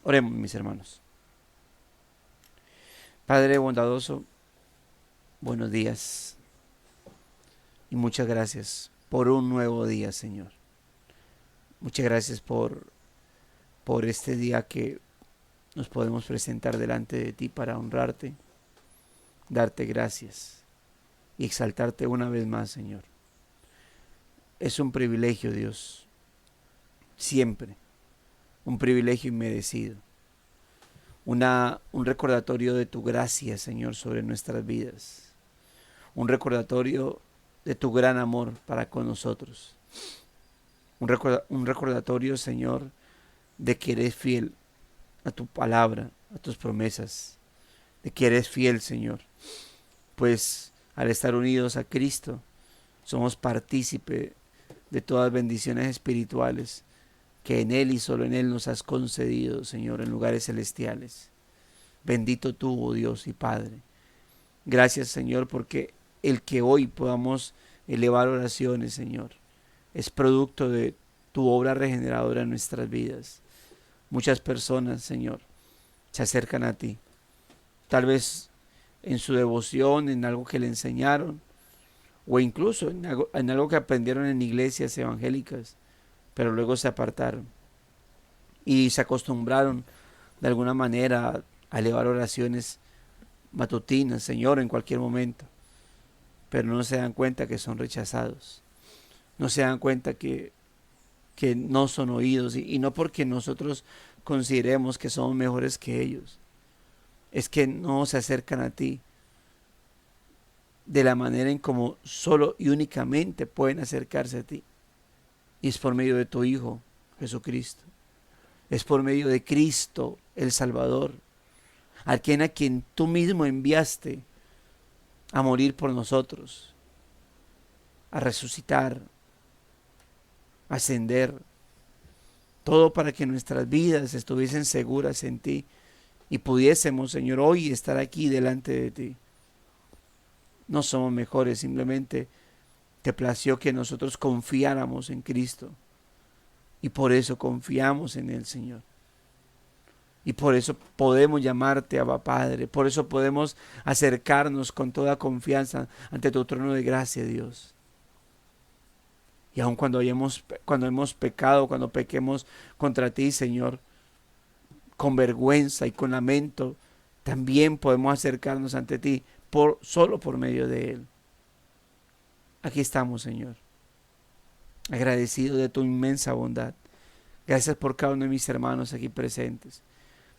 Oremos, mis hermanos. Padre bondadoso, buenos días y muchas gracias por un nuevo día, Señor. Muchas gracias por este día que nos podemos presentar delante de ti para honrarte, darte gracias y exaltarte una vez más, Señor. Es un privilegio, Dios, siempre, un privilegio inmerecido. Un recordatorio de tu gracia, Señor, sobre nuestras vidas. Un recordatorio de tu gran amor para con nosotros. Un recordatorio, Señor, de que eres fiel a tu palabra, a tus promesas. De que eres fiel, Señor. Pues al estar unidos a Cristo, somos partícipe de todas bendiciones espirituales que en Él y solo en Él nos has concedido, Señor, en lugares celestiales. Bendito tú, oh Dios y Padre. Gracias, Señor, porque el que hoy podamos elevar oraciones, Señor, es producto de tu obra regeneradora en nuestras vidas. Muchas personas, Señor, se acercan a ti, tal vez en su devoción, en algo que le enseñaron, o incluso en algo que aprendieron en iglesias evangélicas, pero luego se apartaron y se acostumbraron de alguna manera a elevar oraciones matutinas, Señor, en cualquier momento, pero no se dan cuenta que son rechazados, no se dan cuenta que no son oídos, y no porque nosotros consideremos que somos mejores que ellos, es que no se acercan a ti de la manera en como solo y únicamente pueden acercarse a ti, y es por medio de tu Hijo Jesucristo, es por medio de Cristo el Salvador, a quien tú mismo enviaste a morir por nosotros, a resucitar, a ascender, todo para que nuestras vidas estuviesen seguras en ti y pudiésemos, Señor, hoy estar aquí delante de ti. No somos mejores, simplemente te plació que nosotros confiáramos en Cristo y por eso confiamos en Él, Señor. Y por eso podemos llamarte Abba Padre, por eso podemos acercarnos con toda confianza ante tu trono de gracia, Dios. Y aun cuando hemos pecado, cuando pequemos contra ti, Señor, con vergüenza y con lamento, también podemos acercarnos ante ti solo por medio de Él. Aquí estamos, Señor, agradecido de tu inmensa bondad. Gracias por cada uno de mis hermanos aquí presentes.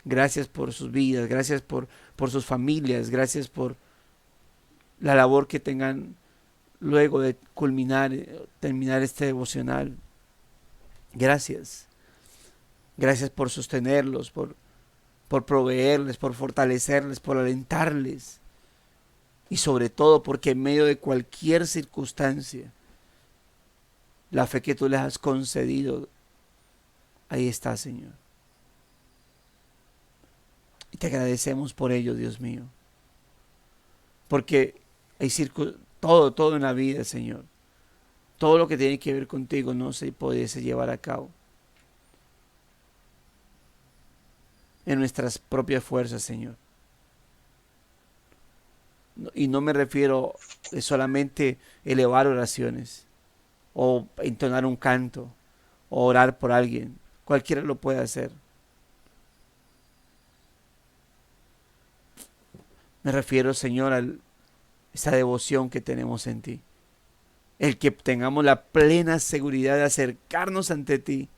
Gracias por sus vidas, gracias por sus familias, gracias por la labor que tengan luego de terminar este devocional. Gracias. Gracias por sostenerlos, por proveerles, por fortalecerles, por alentarles. Y sobre todo porque en medio de cualquier circunstancia, la fe que tú les has concedido, ahí está, Señor. Y te agradecemos por ello, Dios mío. Porque hay todo en la vida, Señor. Todo lo que tiene que ver contigo no se pudiese llevar a cabo en nuestras propias fuerzas, Señor. Y no me refiero a solamente elevar oraciones o entonar un canto o orar por alguien. Cualquiera lo puede hacer. Me refiero, Señor, a esa devoción que tenemos en ti. El que tengamos la plena seguridad de acercarnos ante ti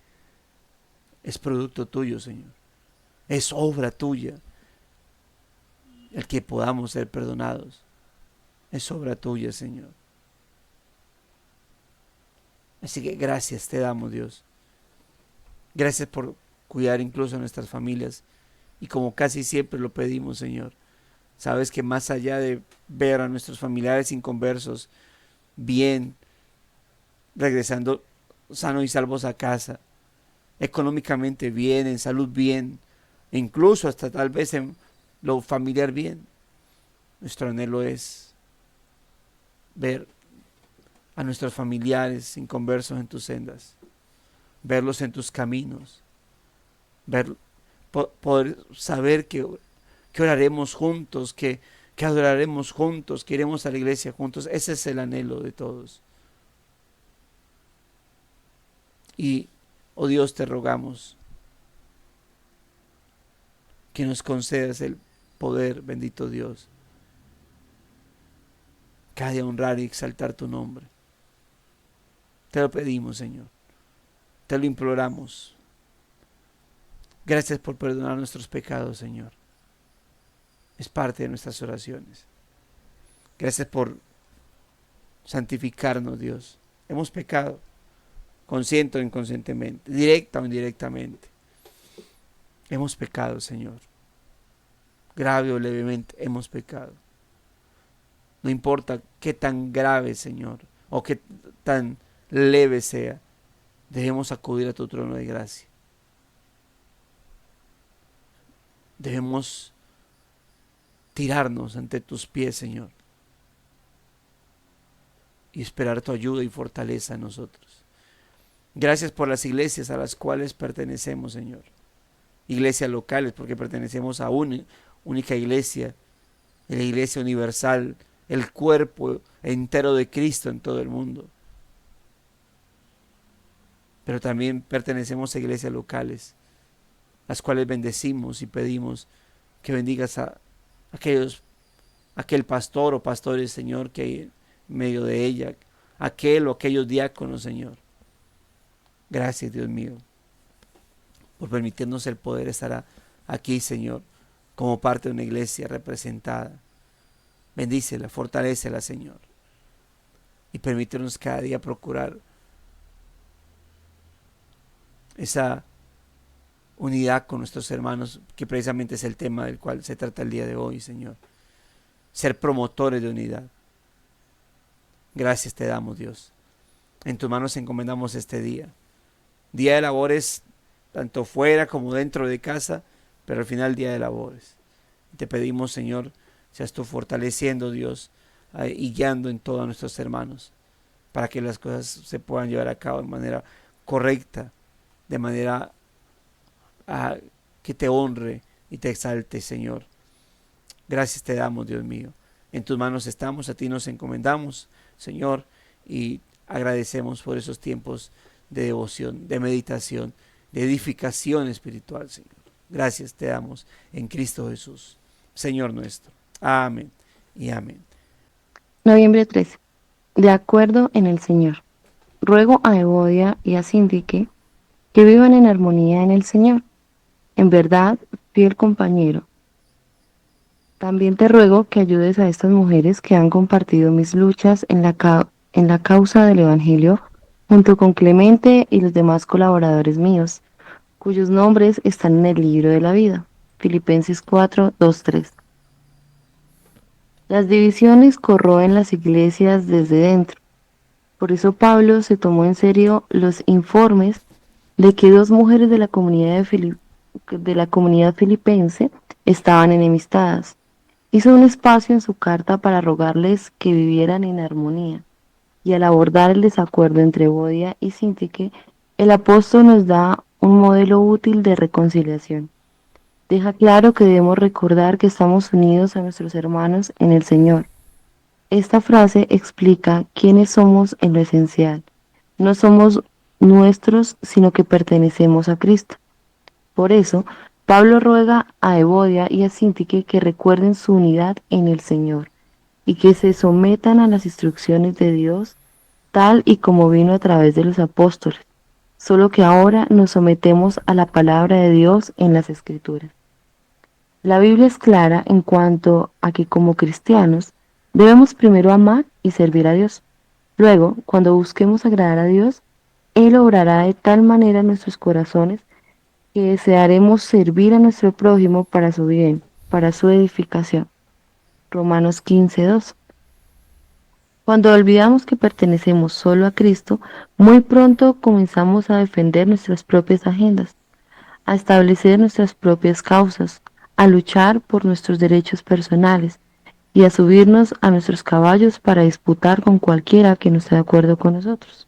es producto tuyo, Señor. Es obra tuya. El que podamos ser perdonados es obra tuya, Señor. Así que gracias te damos, Dios. Gracias por cuidar incluso a nuestras familias. Y como casi siempre lo pedimos, Señor, sabes que más allá de ver a nuestros familiares inconversos bien, regresando sanos y salvos a casa, económicamente bien, en salud bien, e incluso hasta tal vez en lo familiar bien, Nuestro anhelo es ver a nuestros familiares inconversos en tus sendas, verlos en tus caminos, ver, poder saber que oraremos juntos, que adoraremos juntos, que iremos a la iglesia juntos. Ese es el anhelo de todos. Y, oh Dios, te rogamos que nos concedas el poder, bendito Dios, cada día honrar y exaltar tu nombre. Te lo pedimos, Señor. Te lo imploramos. Gracias por perdonar nuestros pecados, Señor. Es parte de nuestras oraciones. Gracias por santificarnos, Dios. Hemos pecado, consciente o inconscientemente, directa o indirectamente. Hemos pecado, Señor. Grave o levemente hemos pecado. No importa qué tan grave, Señor, o qué tan leve sea, debemos acudir a tu trono de gracia. Debemos tirarnos ante tus pies, Señor, y esperar tu ayuda y fortaleza en nosotros. Gracias por las iglesias a las cuales pertenecemos, Señor. Iglesias locales, porque pertenecemos a una única iglesia, la iglesia universal, el cuerpo entero de Cristo en todo el mundo. Pero también pertenecemos a iglesias locales, las cuales bendecimos y pedimos que bendigas a aquel pastor o pastores, Señor, que hay en medio de ella, aquel o aquellos diáconos, Señor. Gracias, Dios mío, por permitirnos el poder estar aquí, Señor, como parte de una iglesia representada. Bendícela, fortalécela, Señor, y permítenos cada día procurar esa unidad con nuestros hermanos, que precisamente es el tema del cual se trata el día de hoy, Señor. Ser promotores de unidad. Gracias te damos, Dios. En tus manos encomendamos este día. Día de labores, tanto fuera como dentro de casa, pero al final día de labores. Te pedimos, Señor, seas tú fortaleciendo, Dios, y guiando en todos nuestros hermanos, para que las cosas se puedan llevar a cabo de manera correcta, de manera que te honre y te exalte, Señor. Gracias te damos, Dios mío. En tus manos estamos, a ti nos encomendamos, Señor, y agradecemos por esos tiempos de devoción, de meditación, de edificación espiritual, Señor. Gracias te damos en Cristo Jesús, Señor nuestro. Amén y amén. Noviembre 13. De acuerdo en el Señor. Ruego a Evodia y a Síntique que vivan en armonía en el Señor. En verdad, fiel compañero. También te ruego que ayudes a estas mujeres que han compartido mis luchas en la causa del Evangelio, junto con Clemente y los demás colaboradores míos, cuyos nombres están en el libro de la vida. Filipenses 4, 2, 3. Las divisiones corroen las iglesias desde dentro. Por eso Pablo se tomó en serio los informes de que dos mujeres de la comunidad filipense estaban enemistadas. Hizo un espacio en su carta para rogarles que vivieran en armonía. Y al abordar el desacuerdo entre Evodia y Síntique, el apóstol nos da un modelo útil de reconciliación. Deja claro que debemos recordar que estamos unidos a nuestros hermanos en el Señor. Esta frase explica quiénes somos en lo esencial. No somos nuestros, sino que pertenecemos a Cristo. Por eso, Pablo ruega a Evodia y a Síntique que recuerden su unidad en el Señor y que se sometan a las instrucciones de Dios tal y como vino a través de los apóstoles, solo que ahora nos sometemos a la palabra de Dios en las Escrituras. La Biblia es clara en cuanto a que como cristianos debemos primero amar y servir a Dios. Luego, cuando busquemos agradar a Dios, Él obrará de tal manera en nuestros corazones que desearemos servir a nuestro prójimo para su bien, para su edificación. Romanos 15:2. Cuando olvidamos que pertenecemos solo a Cristo, muy pronto comenzamos a defender nuestras propias agendas, a establecer nuestras propias causas, a luchar por nuestros derechos personales, y a subirnos a nuestros caballos para disputar con cualquiera que no esté de acuerdo con nosotros.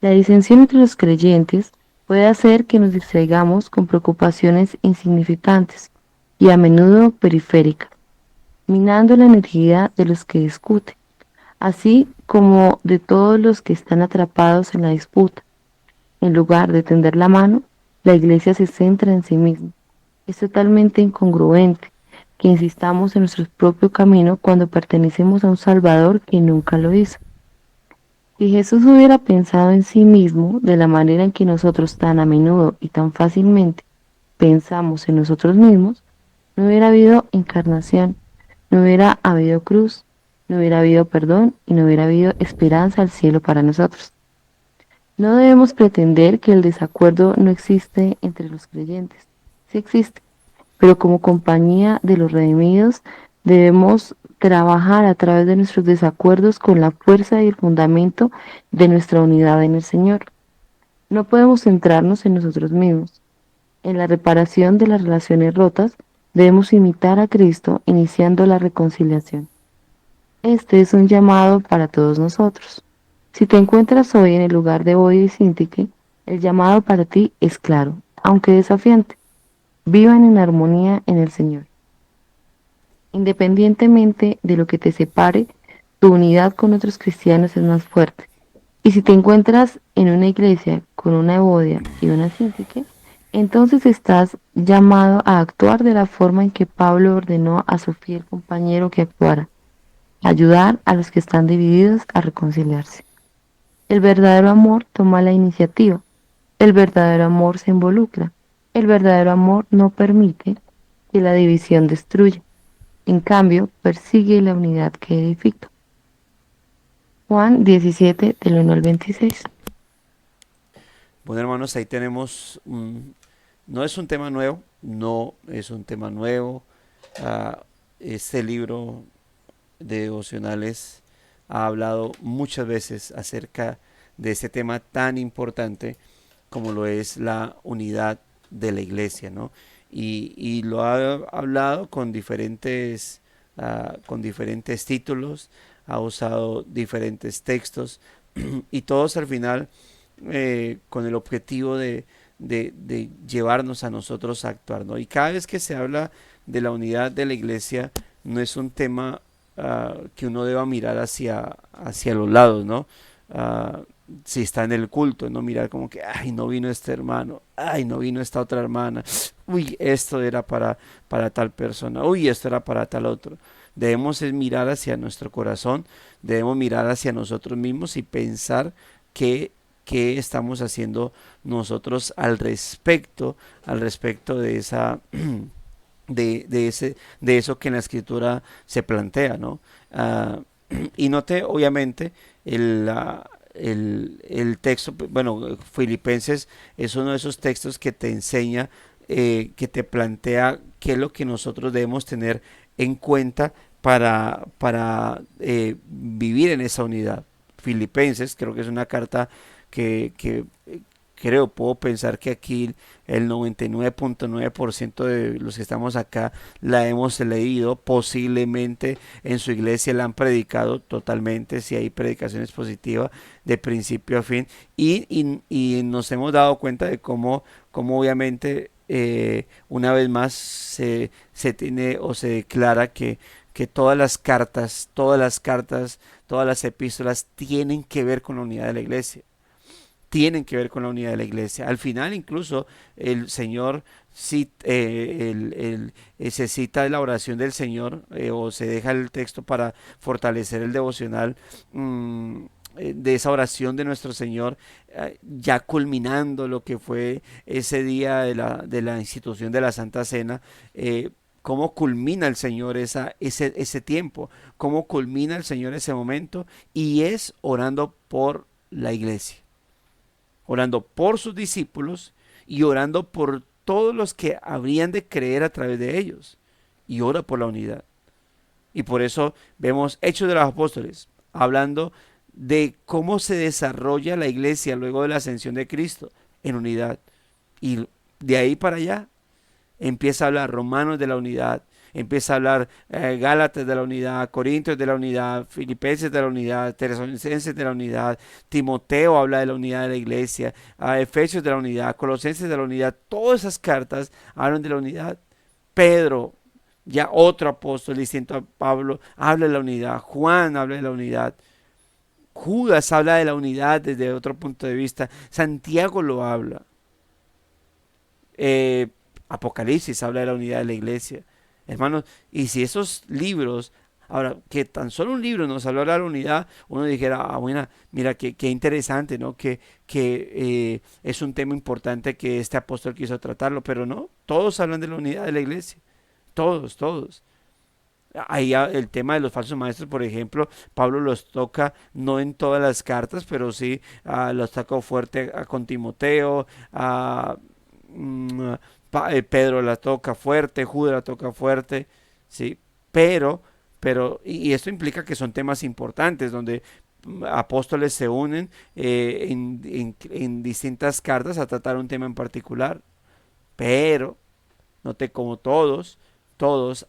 La disensión entre los creyentes puede hacer que nos distraigamos con preocupaciones insignificantes y a menudo periféricas, minando la energía de los que discuten, así como de todos los que están atrapados en la disputa. En lugar de tender la mano, la iglesia se centra en sí misma. Es totalmente incongruente que insistamos en nuestro propio camino cuando pertenecemos a un Salvador que nunca lo hizo. Si Jesús hubiera pensado en sí mismo de la manera en que nosotros tan a menudo y tan fácilmente pensamos en nosotros mismos, no hubiera habido encarnación, no hubiera habido cruz, no hubiera habido perdón y no hubiera habido esperanza al cielo para nosotros. No debemos pretender que el desacuerdo no existe entre los creyentes. Sí existe, pero como compañía de los redimidos debemos trabajar a través de nuestros desacuerdos con la fuerza y el fundamento de nuestra unidad en el Señor. No podemos centrarnos en nosotros mismos. En la reparación de las relaciones rotas debemos imitar a Cristo iniciando la reconciliación. Este es un llamado para todos nosotros. Si te encuentras hoy en el lugar de Odio y Sintique, el llamado para ti es claro, aunque desafiante. Vivan en armonía en el Señor. Independientemente de lo que te separe, tu unidad con otros cristianos es más fuerte. Y si te encuentras en una iglesia con una Evodia y una Sintique, entonces estás llamado a actuar de la forma en que Pablo ordenó a su fiel compañero que actuara, ayudar a los que están divididos a reconciliarse. El verdadero amor toma la iniciativa, el verdadero amor se involucra, el verdadero amor no permite que la división destruya, en cambio persigue la unidad que edifica. Juan 17, del 1 al 26. Bueno, hermanos, ahí tenemos, no es un tema nuevo, no es un tema nuevo. Ah, este libro de devocionales ha hablado muchas veces acerca de este tema tan importante como lo es la unidad de la iglesia, ¿no? Y lo ha hablado con diferentes títulos, ha usado diferentes textos y todos al final con el objetivo de llevarnos a nosotros a actuar, ¿no? Y cada vez que se habla de la unidad de la iglesia, no es un tema que uno deba mirar hacia los lados, ¿no? Uh, si está en el culto, no mirar como que, ay, no vino este hermano, ay, no vino esta otra hermana, uy, esto era para tal persona, uy, esto era para tal otro. Debemos es mirar hacia nuestro corazón, debemos mirar hacia nosotros mismos y pensar que qué estamos haciendo nosotros al respecto de esa de eso que en la escritura se plantea, ¿no? Y note obviamente el texto, bueno, Filipenses es uno de esos textos que te enseña, que te plantea qué es lo que nosotros debemos tener en cuenta para vivir en esa unidad. Filipenses creo que es una carta que puedo pensar que aquí el 99.9% de los que estamos acá la hemos leído, posiblemente en su iglesia la han predicado totalmente, si hay predicaciones positivas de principio a fin, y nos hemos dado cuenta de cómo obviamente una vez más se tiene o se declara que todas las epístolas tienen que ver con la unidad de la iglesia, tienen que ver con la unidad de la iglesia. Al final incluso el Señor se cita la oración del Señor, o se deja el texto para fortalecer el devocional, de esa oración de nuestro Señor, ya culminando lo que fue ese día de la institución de la Santa Cena. Cómo culmina el Señor ese tiempo, cómo culmina el Señor ese momento, y es orando por la iglesia, orando por sus discípulos y orando por todos los que habrían de creer a través de ellos, y ora por la unidad. Y por eso vemos Hechos de los Apóstoles hablando de cómo se desarrolla la iglesia luego de la ascensión de Cristo en unidad, y de ahí para allá empieza a hablar Romanos de la unidad, Empieza a hablar Gálatas de la unidad, Corintios de la unidad, Filipenses de la unidad, Tesalonicenses de la unidad, Timoteo habla de la unidad de la iglesia, Efesios de la unidad, Colosenses de la unidad. Todas esas cartas hablan de la unidad. Pedro, ya otro apóstol distinto a Pablo, habla de la unidad. Juan habla de la unidad. Judas habla de la unidad desde otro punto de vista. Santiago lo habla. Eh, Apocalipsis habla de la unidad de la iglesia. Hermanos, y si esos libros, ahora que tan solo un libro nos habla de la unidad, uno dijera, bueno, mira, qué interesante, ¿no? Que es un tema importante que este apóstol quiso tratarlo, pero no, todos hablan de la unidad de la iglesia. Todos, todos. Ahí el tema de los falsos maestros, por ejemplo, Pablo los toca no en todas las cartas, pero sí los toca fuerte con Timoteo, mm, Pedro la toca fuerte, Judas la toca fuerte, sí, pero, y esto implica que son temas importantes donde apóstoles se unen en distintas cartas a tratar un tema en particular, pero note como todos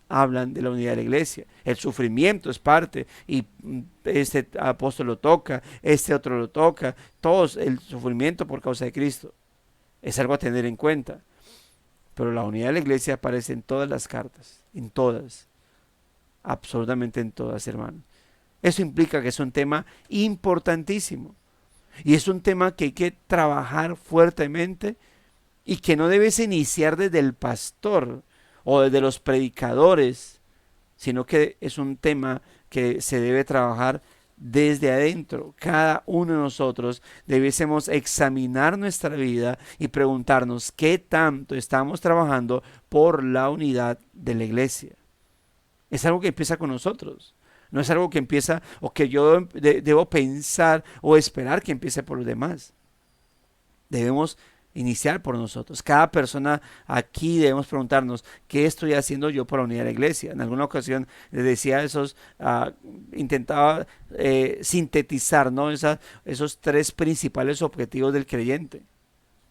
hablan de la unidad de la iglesia. El sufrimiento es parte y este apóstol lo toca, este otro lo toca, todos el sufrimiento por causa de Cristo. Es algo a tener en cuenta. Pero la unidad de la iglesia aparece en todas las cartas, en todas, absolutamente en todas, hermanos. Eso implica que es un tema importantísimo y es un tema que hay que trabajar fuertemente y que no debes iniciar desde el pastor o desde los predicadores, sino que es un tema que se debe trabajar desde adentro. Cada uno de nosotros debiésemos examinar nuestra vida y preguntarnos qué tanto estamos trabajando por la unidad de la iglesia. Es algo que empieza con nosotros. No es algo que empieza o que yo debo pensar o esperar que empiece por los demás. Debemos iniciar por nosotros. Cada persona aquí debemos preguntarnos, ¿qué estoy haciendo yo por la unidad de la iglesia? En alguna ocasión les decía intentaba sintetizar, ¿no? Esos tres principales objetivos del creyente.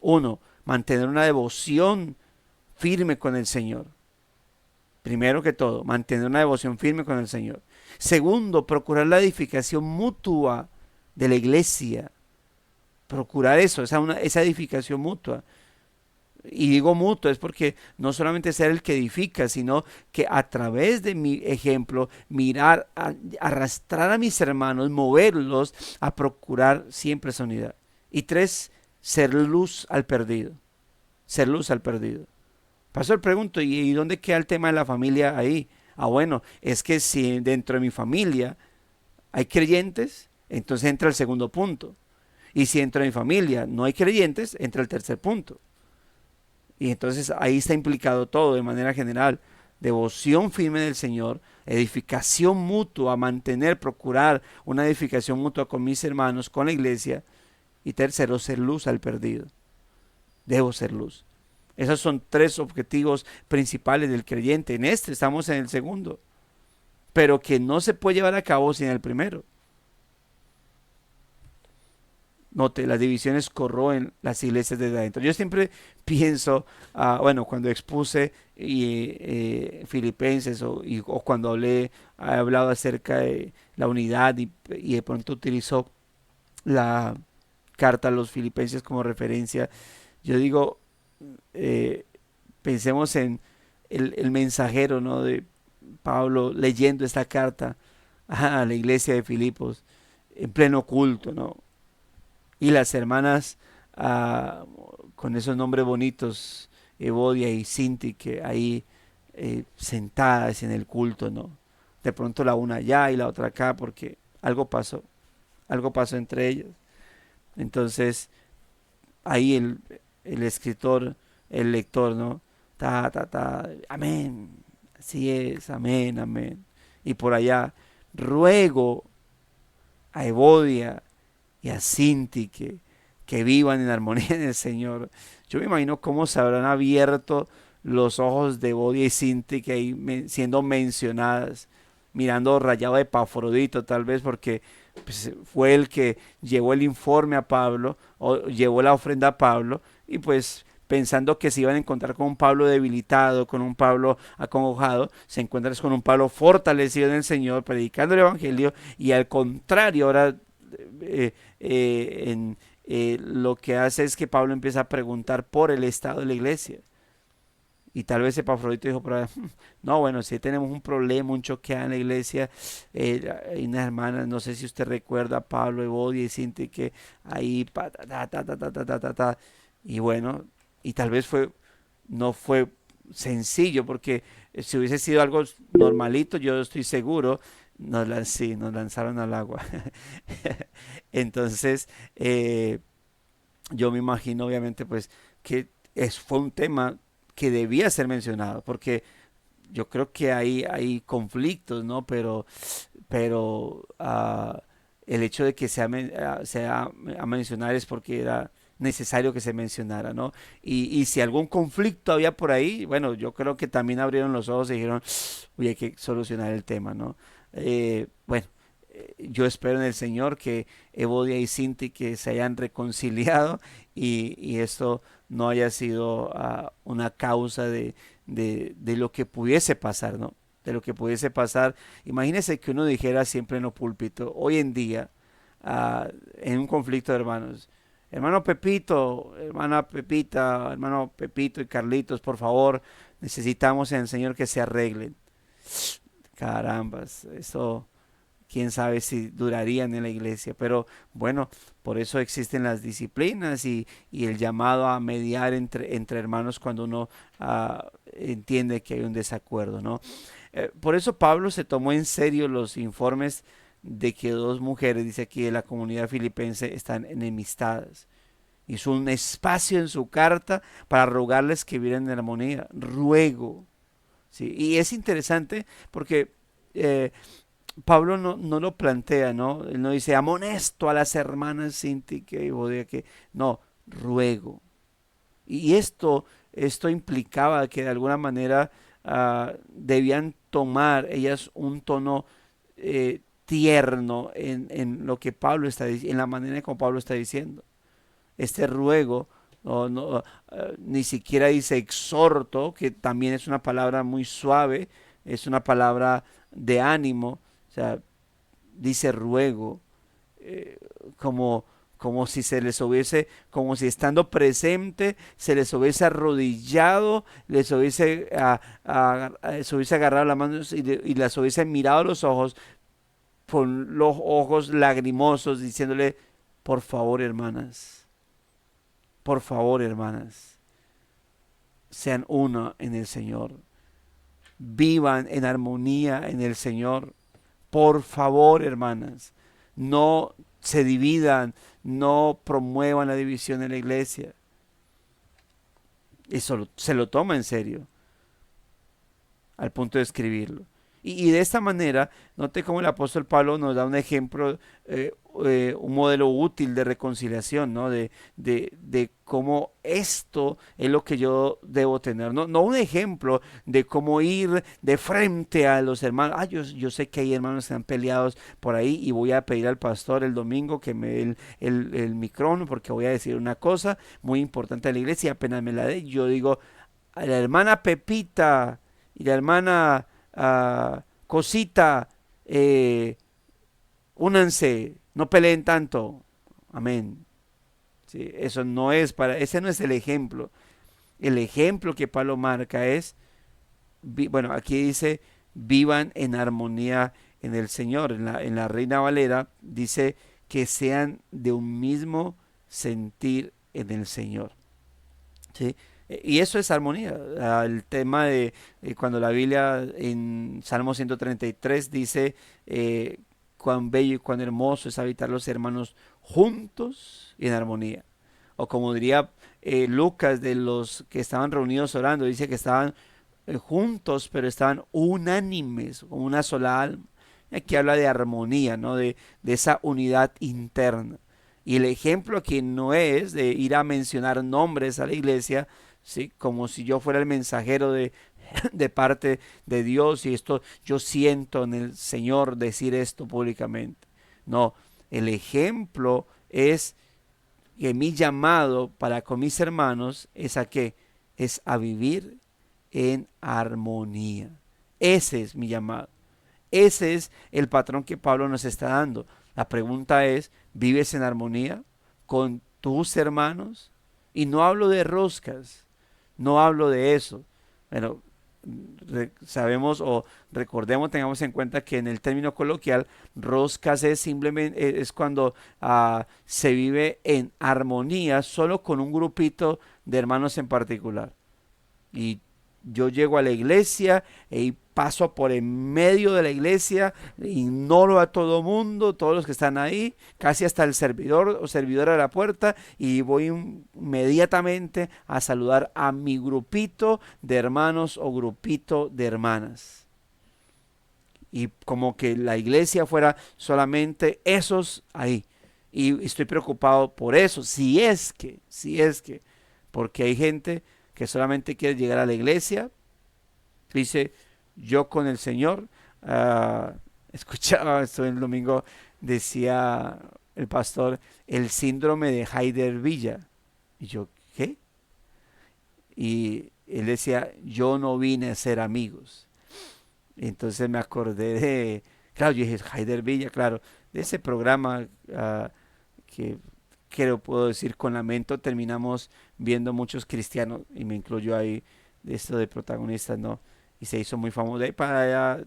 Uno, mantener una devoción firme con el Señor. Primero que todo, mantener una devoción firme con el Señor. Segundo, procurar la edificación mutua de la iglesia. Procurar eso, esa edificación mutua. Y digo mutua es porque no solamente ser el que edifica, sino que a través de mi ejemplo, mirar, arrastrar a mis hermanos, moverlos a procurar siempre esa unidad. Y tres, ser luz al perdido. Ser luz al perdido. Pastor, pregunto, ¿y dónde queda el tema de la familia ahí? Bueno, es que si dentro de mi familia hay creyentes, entonces entra el segundo punto. Y si dentro de mi familia no hay creyentes, entra el tercer punto. Y entonces ahí está implicado todo de manera general. Devoción firme del Señor, edificación mutua, mantener, procurar una edificación mutua con mis hermanos, con la iglesia. Y tercero, ser luz al perdido. Debo ser luz. Esos son tres objetivos principales del creyente. En este estamos en el segundo, pero que no se puede llevar a cabo sin el primero. Note, las divisiones corroen las iglesias desde adentro. Yo siempre pienso, cuando expuse Filipenses o cuando he hablado acerca de la unidad y de pronto utilizo la carta a los Filipenses como referencia, yo digo, pensemos en el mensajero, ¿no? De Pablo leyendo esta carta a la iglesia de Filipos en pleno culto, ¿no? Y las hermanas con esos nombres bonitos, Evodia y Sinti, que ahí sentadas en el culto, ¿no? De pronto la una allá y la otra acá, porque algo pasó entre ellas. Entonces, ahí el escritor, el lector, ¿no? Amén, así es, amén, amén. Y por allá, ruego a Evodia y a Sinti que vivan en armonía en el Señor. Yo me imagino cómo se habrán abierto los ojos de Evodia y Sinti que ahí siendo mencionadas, mirando Rayado de Epafrodito tal vez porque pues, fue el que llevó el informe a Pablo o llevó la ofrenda a Pablo y pues pensando que se iban a encontrar con un Pablo debilitado, con un Pablo acongojado, se encuentran con un Pablo fortalecido en el Señor, predicando el Evangelio, y al contrario, ahora lo que hace es que Pablo empieza a preguntar por el estado de la iglesia. Y tal vez Epafrodito dijo, no, bueno, si tenemos un problema, un choque en la iglesia, hay unas hermanas, no sé si usted recuerda, Pablo, Evodia y Cinti, que ahí, y bueno, y tal vez no fue sencillo, porque si hubiese sido algo normalito, yo estoy seguro, sí, nos lanzaron al agua. Entonces, yo me imagino, obviamente, pues, que fue un tema que debía ser mencionado, porque yo creo que hay conflictos, ¿no? Pero el hecho de que sea a mencionar es porque era necesario que se mencionara, ¿no? Y si algún conflicto había por ahí, bueno, yo creo que también abrieron los ojos y dijeron, uy, hay que solucionar el tema, ¿no? Bueno, yo espero en el Señor que Evodia y Sinti que se hayan reconciliado y esto no haya sido una causa de lo que pudiese pasar, ¿no? De lo que pudiese pasar. Imagínese que uno dijera siempre en los púlpitos, hoy en día, en un conflicto de hermanos, hermano Pepito, hermana Pepita, hermano Pepito y Carlitos, por favor, necesitamos en el Señor que se arreglen. Carambas, eso quién sabe si durarían en la iglesia, pero bueno, por eso existen las disciplinas y el llamado a mediar entre hermanos cuando uno entiende que hay un desacuerdo, ¿no? Por eso Pablo se tomó en serio los informes de que dos mujeres, dice aquí, de la comunidad filipense están enemistadas. Hizo un espacio en su carta para rogarles que vivieran en armonía. Ruego. ¿Sí? Y es interesante porque Pablo no lo plantea, ¿no? Él no dice, amonesto a las hermanas Sinti que Bodia que. No, ruego. Y esto implicaba que de alguna manera debían tomar ellas un tono tierno en lo que Pablo está diciendo, en la manera en como Pablo está diciendo. Este ruego ni siquiera dice exhorto, que también es una palabra muy suave, es una palabra de ánimo, o sea, dice ruego, eh, como, como si se les hubiese, como si estando presente se les hubiese arrodillado, se hubiese agarrado las manos y las hubiese mirado a los ojos con los ojos lagrimosos, diciéndole, por favor, hermanas, sean uno en el Señor, vivan en armonía en el Señor. Por favor, hermanas, no se dividan, no promuevan la división en la iglesia. Eso se lo toma en serio, al punto de escribirlo. Y de esta manera, note cómo el apóstol Pablo nos da un ejemplo, un modelo útil de reconciliación, ¿no? De cómo esto es lo que yo debo tener. No un ejemplo de cómo ir de frente a los hermanos. Yo sé que hay hermanos que están peleados por ahí y voy a pedir al pastor el domingo que me dé el micrófono porque voy a decir una cosa muy importante a la iglesia y apenas me la dé, yo digo, a la hermana Pepita y la hermana Cosita, únanse, no peleen tanto. Amén. Sí, ese no es el ejemplo. El ejemplo que Pablo marca es, bueno, aquí dice, vivan en armonía en el Señor. En la Reina Valera dice que sean de un mismo sentir en el Señor. ¿Sí? Y eso es armonía. El tema de cuando la Biblia en Salmo 133 dice cuán bello y cuán hermoso es habitar los hermanos juntos y en armonía. O como diría Lucas de los que estaban reunidos orando, dice que estaban juntos, pero estaban unánimes, como una sola alma. Aquí habla de armonía, ¿no? De esa unidad interna. Y el ejemplo aquí no es de ir a mencionar nombres a la iglesia, ¿sí? Como si yo fuera el mensajero de parte de Dios y esto yo siento en el Señor decir esto públicamente. No, el ejemplo es que mi llamado para con mis hermanos es a qué, es a vivir en armonía. Ese es mi llamado. Ese es el patrón que Pablo nos está dando. La pregunta es, ¿vives en armonía con tus hermanos? Y no hablo de roscas, no hablo de eso. Bueno, sabemos o recordemos, tengamos en cuenta que en el término coloquial, roscas es simplemente es cuando se vive en armonía solo con un grupito de hermanos en particular. Y yo llego a la iglesia y paso por en medio de la iglesia, ignoro a todo mundo, todos los que están ahí, casi hasta el servidor o servidora de la puerta, y voy inmediatamente a saludar a mi grupito de hermanos o grupito de hermanas. Y como que la iglesia fuera solamente esos ahí. Y estoy preocupado por eso, si es que, porque hay gente que solamente quiere llegar a la iglesia, dice, yo con el Señor. Escuchaba esto el domingo, decía el pastor, el síndrome de Haider Villa. Y yo, ¿qué? Y él decía, yo no vine a ser amigos. Entonces me acordé de, claro, yo dije, Haider Villa, claro, de ese programa que, que lo puedo decir con lamento, terminamos viendo muchos cristianos, y me incluyo ahí, de esto de protagonistas, ¿no? Y se hizo muy famoso. De ahí para allá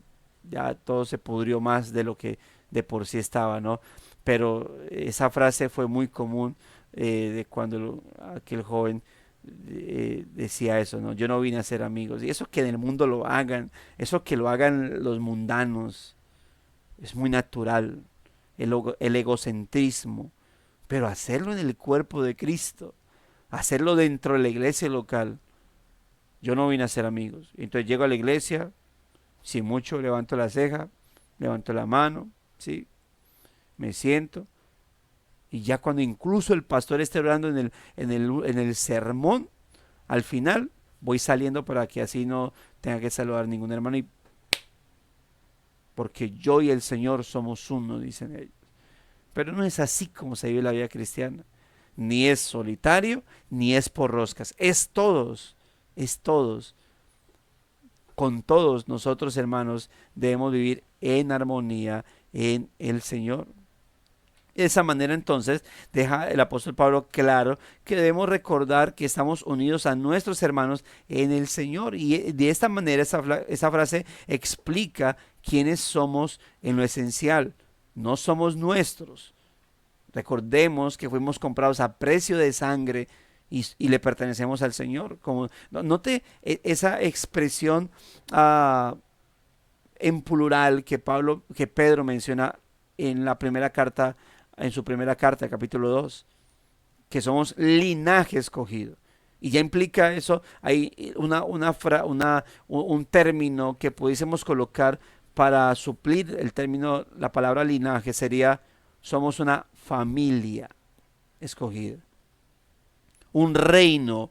ya todo se pudrió más de lo que de por sí estaba, ¿no? Pero esa frase fue muy común de cuando aquel joven decía eso, ¿no? Yo no vine a ser amigos. Y eso que en el mundo lo hagan, eso que lo hagan los mundanos, es muy natural. El egocentrismo. Pero hacerlo en el cuerpo de Cristo, hacerlo dentro de la iglesia local, yo no vine a ser amigos. Entonces llego a la iglesia, si mucho levanto la ceja, levanto la mano, ¿sí? Me siento, y ya cuando incluso el pastor esté orando en el sermón, al final voy saliendo para que así no tenga que saludar ningún hermano, y porque yo y el Señor somos uno, dicen ellos. Pero no es así como se vive la vida cristiana. Ni es solitario, ni es por roscas. Es todos, es todos. Con todos nosotros, hermanos, debemos vivir en armonía en el Señor. De esa manera, entonces, deja el apóstol Pablo claro que debemos recordar que estamos unidos a nuestros hermanos en el Señor. Y de esta manera esa frase explica quiénes somos en lo esencial. No somos nuestros. Recordemos que fuimos comprados a precio de sangre y le pertenecemos al Señor. Como, note esa expresión en plural que Pedro menciona en la primera carta, en su primera carta, capítulo 2, que somos linaje escogido. Y ya implica eso, hay un término que pudiésemos colocar para suplir el término, la palabra linaje, sería somos una familia escogida, un reino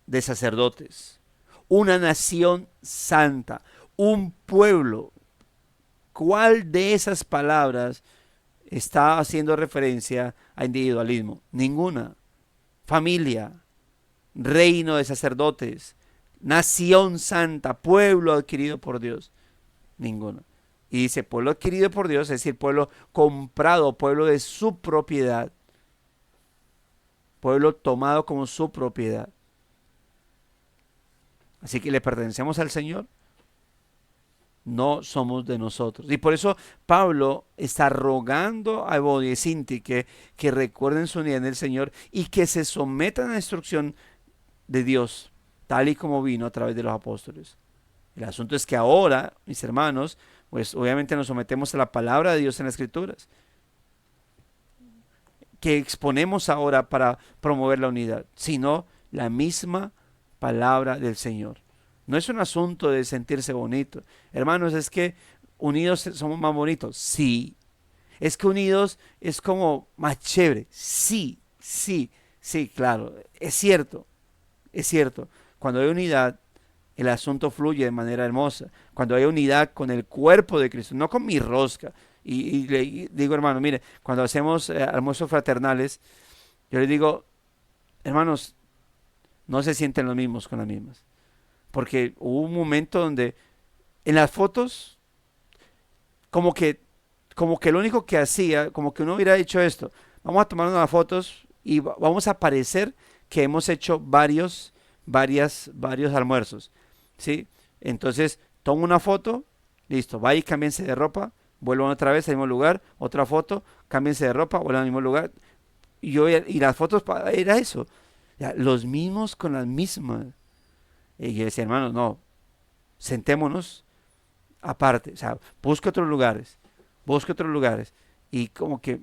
de sacerdotes, una nación santa, un pueblo. ¿Cuál de esas palabras está haciendo referencia a individualismo? Ninguna. Familia, reino de sacerdotes, nación santa, pueblo adquirido por Dios. Ninguna. Y dice pueblo adquirido por Dios, es decir, pueblo comprado, pueblo de su propiedad. Pueblo tomado como su propiedad. Así que le pertenecemos al Señor, no somos de nosotros. Y por eso Pablo está rogando a Evodia y Síntique que recuerden su unidad en el Señor y que se sometan a la instrucción de Dios, tal y como vino a través de los apóstoles. El asunto es que ahora, mis hermanos, pues obviamente nos sometemos a la palabra de Dios en las Escrituras, que exponemos ahora para promover la unidad, sino la misma palabra del Señor. No es un asunto de sentirse bonito. Hermanos, es que unidos somos más bonitos. Sí. Es que unidos es como más chévere. Sí, sí, sí, claro. Es cierto, es cierto. Cuando hay unidad, el asunto fluye de manera hermosa. Cuando hay unidad con el cuerpo de Cristo, no con mi rosca. Y le digo, hermano, mire, cuando hacemos almuerzos fraternales, Yo les digo, hermanos, no se sienten los mismos con las mismas. Porque hubo un momento donde en las fotos, como que, como que lo único que hacía, como que uno hubiera dicho esto, vamos a tomar unas fotos y vamos a parecer que hemos hecho varios almuerzos, ¿sí? Entonces, tomo una foto, listo, vaya y cámbiense de ropa, vuelvan otra vez al mismo lugar, otra foto, cámbiense de ropa, vuelvan al mismo lugar. Y las fotos era eso, ya, los mismos con las mismas. Y yo decía, hermano, no, sentémonos aparte, o sea, busque otros lugares. Y como que,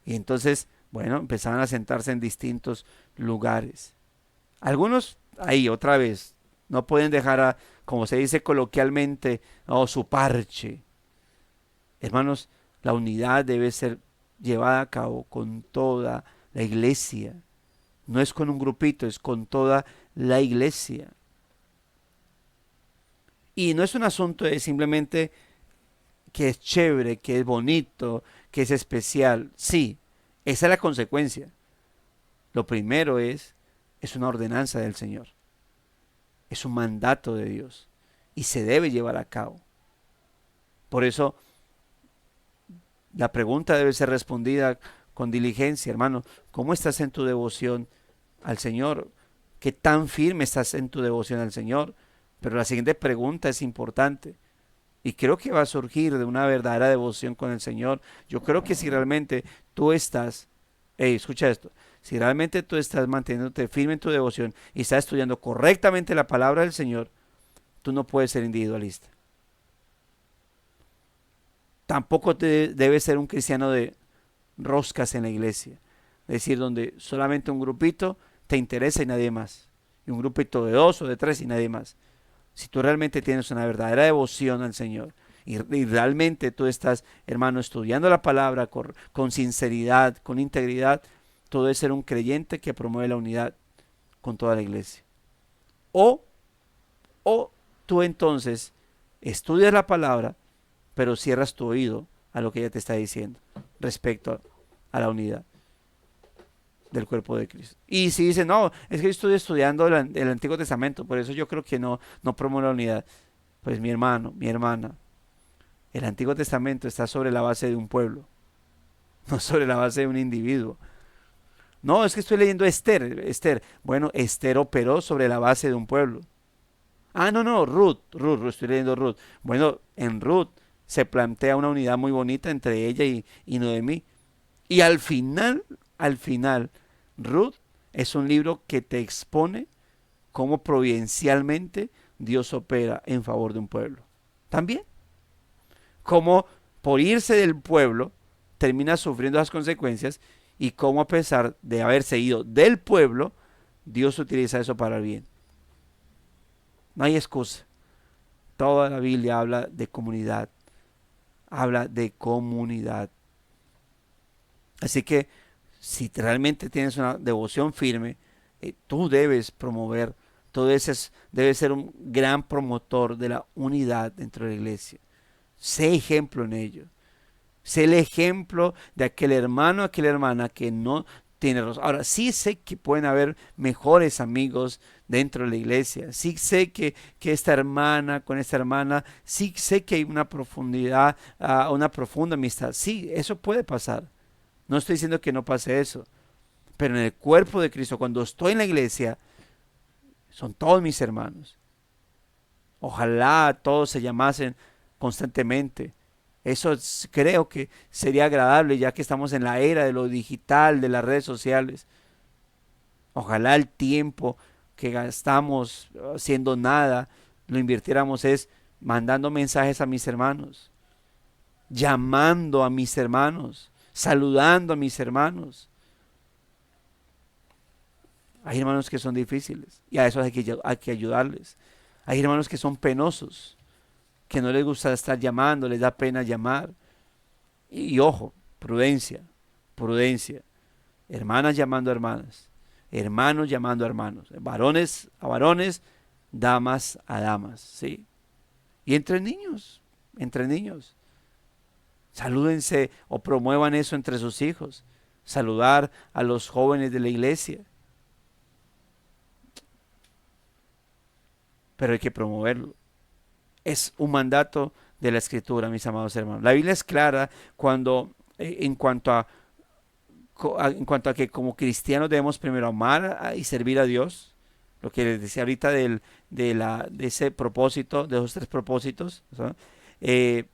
y entonces, bueno, empezaban a sentarse en distintos lugares. Algunos, ahí otra vez, no pueden dejar a, como se dice coloquialmente, oh, su parche. Hermanos, la unidad debe ser llevada a cabo con toda la iglesia. No es con un grupito, es con toda la iglesia. Y no es un asunto de simplemente que es chévere, que es bonito, que es especial. Sí, esa es la consecuencia. Lo primero es una ordenanza del Señor. Es un mandato de Dios. Y se debe llevar a cabo. Por eso la pregunta debe ser respondida con diligencia, hermano. ¿Cómo estás en tu devoción al Señor? ¿Qué tan firme estás en tu devoción al Señor? Pero la siguiente pregunta es importante. Y creo que va a surgir de una verdadera devoción con el Señor. Yo creo que si realmente tú estás, hey, escucha esto, si realmente tú estás manteniéndote firme en tu devoción y estás estudiando correctamente la palabra del Señor, tú no puedes ser individualista. Tampoco te debes ser un cristiano de roscas en la iglesia. Es decir, donde solamente un grupito te interesa y nadie más. Y un grupito de 2 o de 3 y nadie más. Si tú realmente tienes una verdadera devoción al Señor y realmente tú estás, hermano, estudiando la palabra con sinceridad, con integridad, tú debes ser un creyente que promueve la unidad con toda la iglesia. O, o tú entonces estudias la palabra, pero cierras tu oído a lo que ella te está diciendo respecto a la unidad del cuerpo de Cristo. Y si dice, no, es que yo estoy estudiando el Antiguo Testamento, por eso yo creo que no promueve la unidad. Pues mi hermano, mi hermana, el Antiguo Testamento está sobre la base de un pueblo, no sobre la base de un individuo. No, es que estoy leyendo Esther. Bueno, Esther operó sobre la base de un pueblo. Ah, no, Ruth, estoy leyendo Ruth. Bueno, en Ruth se plantea una unidad muy bonita entre ella y Noemí. Y al final, Ruth es un libro que te expone cómo providencialmente Dios opera en favor de un pueblo. También, cómo por irse del pueblo termina sufriendo las consecuencias y cómo a pesar de haberse ido del pueblo, Dios utiliza eso para el bien. No hay excusa. Toda la Biblia habla de comunidad. Habla de comunidad. Así que si realmente tienes una devoción firme, tú debes promover, debes ser un gran promotor de la unidad dentro de la iglesia. Sé ejemplo en ello. Sé el ejemplo de aquel hermano, aquella hermana que no tiene razón. Ahora, sí sé que pueden haber mejores amigos dentro de la iglesia. Sí sé que esta hermana con esta hermana, sí sé que hay una profundidad, una profunda amistad. Sí, eso puede pasar. No estoy diciendo que no pase eso. Pero en el cuerpo de Cristo, cuando estoy en la iglesia, son todos mis hermanos. Ojalá todos se llamasen constantemente. Eso creo que sería agradable ya que estamos en la era de lo digital, de las redes sociales. Ojalá el tiempo que gastamos haciendo nada lo invirtiéramos es mandando mensajes a mis hermanos, llamando a mis hermanos, saludando a mis hermanos. Hay hermanos que son difíciles y a eso hay que ayudarles. Hay hermanos que son penosos, que no les gusta estar llamando, les da pena llamar. Y ojo, prudencia, prudencia. Hermanas llamando a hermanas, hermanos llamando a hermanos, varones a varones, damas a damas, ¿sí? Y entre niños, Salúdense o promuevan eso entre sus hijos. Saludar a los jóvenes de la iglesia. Pero hay que promoverlo. Es un mandato de la Escritura, mis amados hermanos. La Biblia es clara en cuanto a que como cristianos debemos primero amar y servir a Dios. Lo que les decía ahorita de ese propósito, de esos tres propósitos. ¿Sí?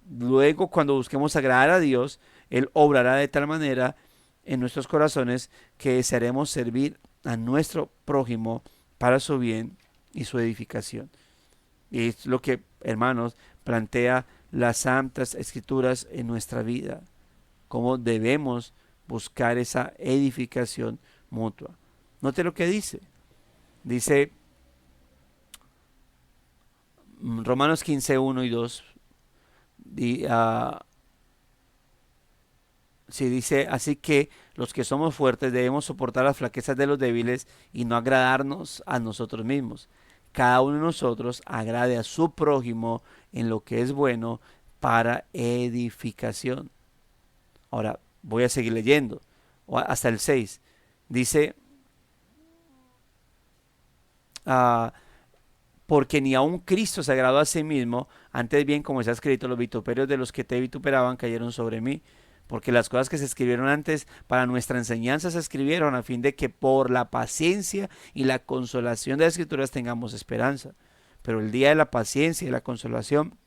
Luego, cuando busquemos agradar a Dios, Él obrará de tal manera en nuestros corazones que desearemos servir a nuestro prójimo para su bien y su edificación. Y es lo que, hermanos, plantea las Santas Escrituras en nuestra vida, cómo debemos buscar esa edificación mutua. Note lo que dice. Dice Romanos 15, 1 y 2. Sí, dice, así que los que somos fuertes debemos soportar las flaquezas de los débiles y no agradarnos a nosotros mismos. Cada uno de nosotros agrade a su prójimo en lo que es bueno para edificación. Ahora, voy a seguir leyendo hasta el 6. Dice, porque ni aun Cristo se agradó a sí mismo, antes bien, como está escrito, los vituperios de los que te vituperaban cayeron sobre mí. Porque las cosas que se escribieron antes para nuestra enseñanza se escribieron a fin de que por la paciencia y la consolación de las Escrituras tengamos esperanza. Pero el día de la paciencia y la consolación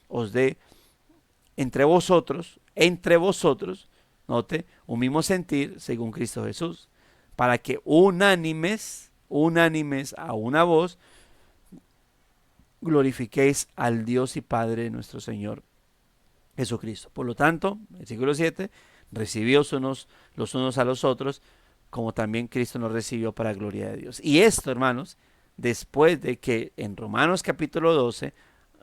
os dé entre vosotros, note, un mismo sentir según Cristo Jesús, para que unánimes a una voz, glorifiquéis al Dios y Padre de nuestro Señor Jesucristo. Por lo tanto, versículo 7, recibíos los unos a los otros, como también Cristo nos recibió para gloria de Dios. Y esto, hermanos, después de que en Romanos capítulo 12,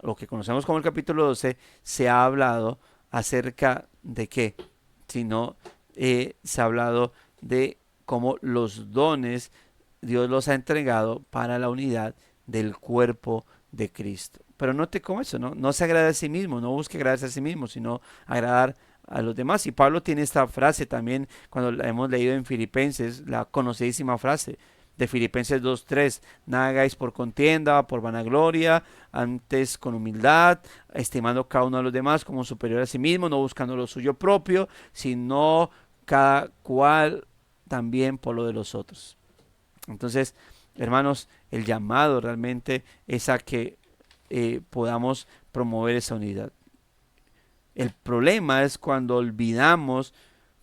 lo que conocemos como el capítulo 12, se ha hablado acerca de qué, sino se ha hablado de cómo los dones Dios los ha entregado para la unidad del cuerpo de Cristo. Pero note cómo eso, no se agrada a sí mismo, no busque agradarse a sí mismo, sino agradar a los demás. Y Pablo tiene esta frase también cuando la hemos leído en Filipenses, la conocidísima frase de Filipenses 2:3: nada hagáis por contienda, por vanagloria, antes con humildad, estimando cada uno a los demás como superior a sí mismo, no buscando lo suyo propio, sino cada cual también por lo de los otros. Entonces, hermanos, el llamado realmente es a que podamos promover esa unidad. El problema es cuando olvidamos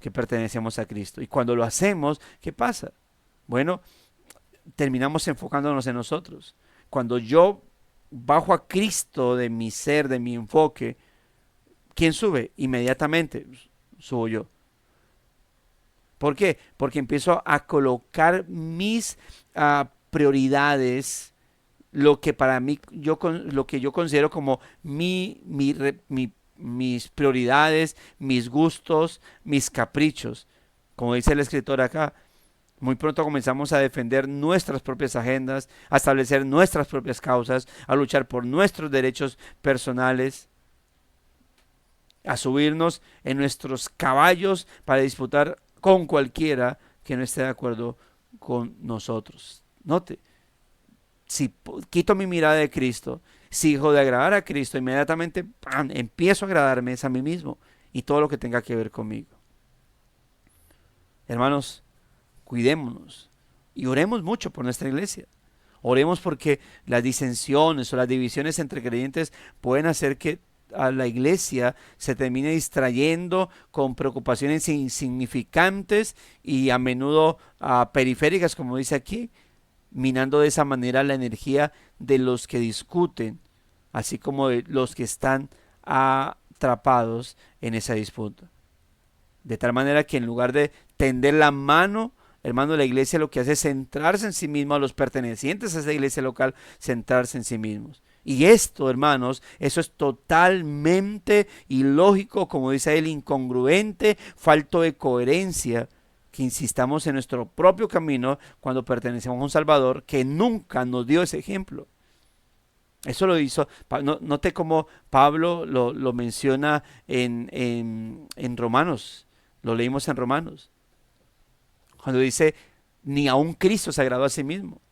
que pertenecemos a Cristo. Y cuando lo hacemos, ¿qué pasa? Bueno, terminamos enfocándonos en nosotros. Cuando yo bajo a Cristo de mi ser, de mi enfoque, ¿quién sube? Inmediatamente subo yo. ¿Por qué? Porque empiezo a colocar mis prioridades, lo que para mí, lo que yo considero como mis prioridades, mis gustos, mis caprichos. Como dice el escritor acá, muy pronto comenzamos a defender nuestras propias agendas, a establecer nuestras propias causas, a luchar por nuestros derechos personales, a subirnos en nuestros caballos para disputar con cualquiera que no esté de acuerdo con nosotros. Note, si quito mi mirada de Cristo, si dejo de agradar a Cristo, inmediatamente ¡pam!, empiezo a agradarme a mí mismo y todo lo que tenga que ver conmigo. Hermanos, cuidémonos y oremos mucho por nuestra iglesia. Oremos porque las disensiones o las divisiones entre creyentes pueden hacer que a la iglesia se termine distrayendo con preocupaciones insignificantes y a menudo periféricas, como dice aquí, minando de esa manera la energía de los que discuten, así como de los que están atrapados en esa disputa. De tal manera que en lugar de tender la mano, hermano, la iglesia lo que hace es centrarse en sí mismo, a los pertenecientes a esa iglesia local, centrarse en sí mismos. Y esto, hermanos, eso es totalmente ilógico, como dice él, incongruente, falto de coherencia, que insistamos en nuestro propio camino cuando pertenecemos a un Salvador que nunca nos dio ese ejemplo. Eso lo hizo. Note cómo Pablo lo menciona en Romanos. Lo leímos en Romanos. Cuando dice, ni aun Cristo se agradó a sí mismo.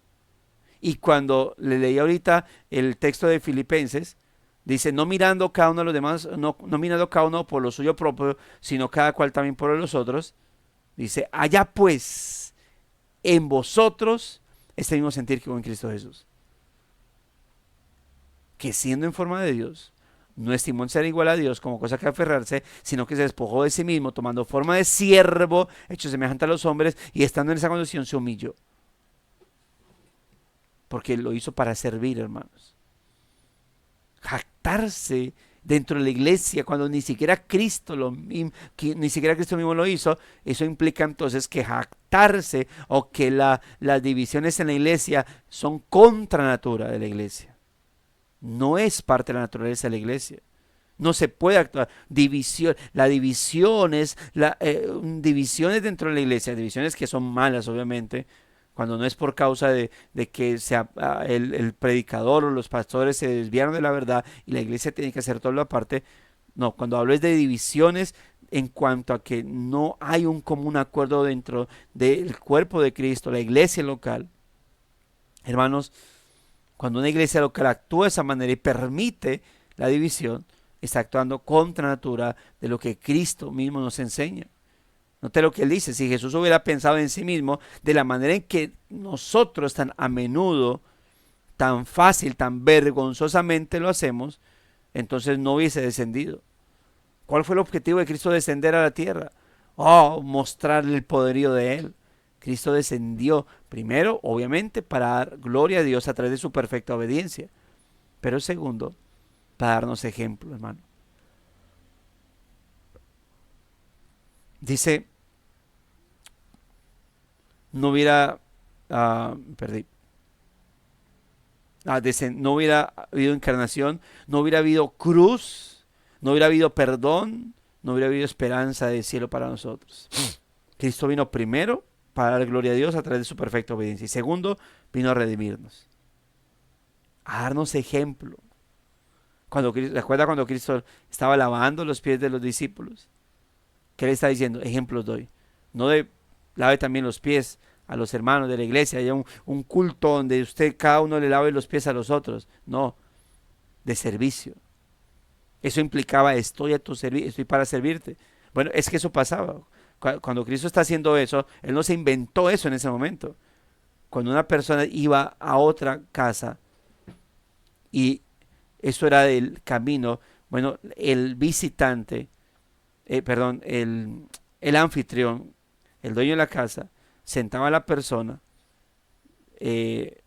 Y cuando le leí ahorita el texto de Filipenses, dice, no mirando cada uno de los demás, no mirando cada uno por lo suyo propio, sino cada cual también por los otros. Dice, allá pues en vosotros este mismo sentir que hubo en Cristo Jesús, que siendo en forma de Dios, no estimó ser igual a Dios como cosa que aferrarse, sino que se despojó de sí mismo, tomando forma de siervo, hecho semejante a los hombres, y estando en esa condición se humilló. Porque lo hizo para servir, hermanos. Jactarse dentro de la iglesia cuando ni siquiera ni siquiera Cristo mismo lo hizo, eso implica entonces que jactarse o que las divisiones en la iglesia son contra natura de la iglesia. No es parte de la naturaleza de la iglesia. No se puede actuar. La división es divisiones dentro de la iglesia, divisiones que son malas, obviamente, cuando no es por causa de que el predicador o los pastores se desviaron de la verdad y la iglesia tiene que hacer todo lo aparte. No, cuando hablo es de divisiones en cuanto a que no hay un común acuerdo dentro del cuerpo de Cristo, la iglesia local. Hermanos, cuando una iglesia local actúa de esa manera y permite la división, está actuando contra natura de lo que Cristo mismo nos enseña. Note lo que él dice, si Jesús hubiera pensado en sí mismo de la manera en que nosotros tan a menudo, tan fácil, tan vergonzosamente lo hacemos, entonces no hubiese descendido. ¿Cuál fue el objetivo de Cristo descender a la tierra? Oh, mostrarle el poderío de él. Cristo descendió primero, obviamente, para dar gloria a Dios a través de su perfecta obediencia. Pero segundo, para darnos ejemplo, hermano. Dice, no hubiera, perdí, no hubiera habido encarnación, no hubiera habido cruz, no hubiera habido perdón, no hubiera habido esperanza del cielo para nosotros. Cristo vino primero para dar gloria a Dios a través de su perfecta obediencia. Y segundo, vino a redimirnos, a darnos ejemplo. ¿Recuerda cuando Cristo estaba lavando los pies de los discípulos? ¿Qué le está diciendo? Ejemplos doy. No de lave también los pies a los hermanos de la iglesia, haya un culto donde usted cada uno le lave los pies a los otros. No, de servicio. Eso implicaba estoy a tu servicio, estoy para servirte. Bueno, es que eso pasaba. Cuando Cristo está haciendo eso, Él no se inventó eso en ese momento. Cuando una persona iba a otra casa y eso era del camino, bueno, el visitante, el anfitrión, el dueño de la casa, sentaba a la persona, eh,